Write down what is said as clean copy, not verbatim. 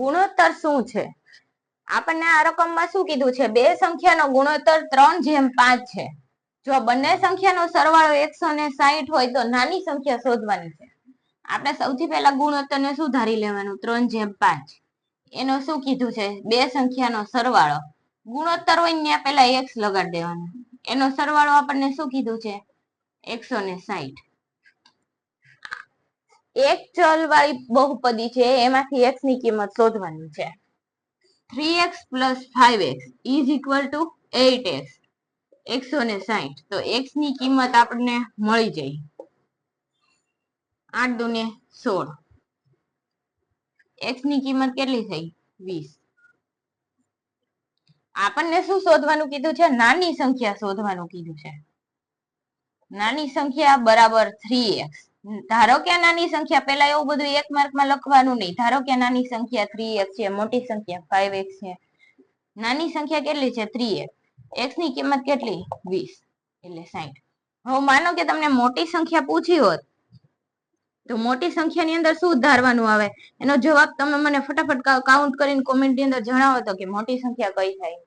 ગુણોત્તર શું છે? આપણને આ રકમમાં શું કીધું છે? બે સંખ્યાનો ગુણોત્તર 3/5 છે. જો બંને સંખ્યાનો સરવાળો 160 હોય તો નાની સંખ્યા શોધવાની છે. આપણે સૌથી પહેલા ગુણોત્તરને સુધારી લેવાનું 3/5. એનો શું કીધું છે? બે સંખ્યાનો સરવાળો. ગુણોત્તર હોય ત્યાં પહેલા x લગાડી દેવાનો. એનો સરવાળો આપણને શું કીધું છે? 160. એક ચલ વાળી બહુપદી છે, એમાંથી x ની કિંમત શોધવાની છે. 3x + 5x = 8x. 160. તો x ની કિંમત આપણને મળી જાય. 8 દુને 16. x ની કિંમત કેટલી થઈ? 20. આપણને શું શોધવાનું કીધું છે? નાની સંખ્યા શોધવાનું કીધું છે. નાની સંખ્યા બરાબર 3x. ધારો કે નાની સંખ્યા, પેલા એવું બધું એક માર્કમાં લખવાનું નહીં. ધારો કે નાની સંખ્યા 3x છે, મોટી સંખ્યા 5x છે. નાની સંખ્યા કેટલી છે? 3x. x ની કિંમત કેટલી? 20 એટલે 60. હવે માનો કે તમને મોટી સંખ્યા પૂછી હોત તો મોટી સંખ્યાની અંદર શું ધારવાનું આવે? એનો જવાબ તમે મને ફટાફટ કાઉન્ટ કરીને કોમેન્ટ ની અંદર જણાવો તો કે મોટી સંખ્યા કઈ થાય.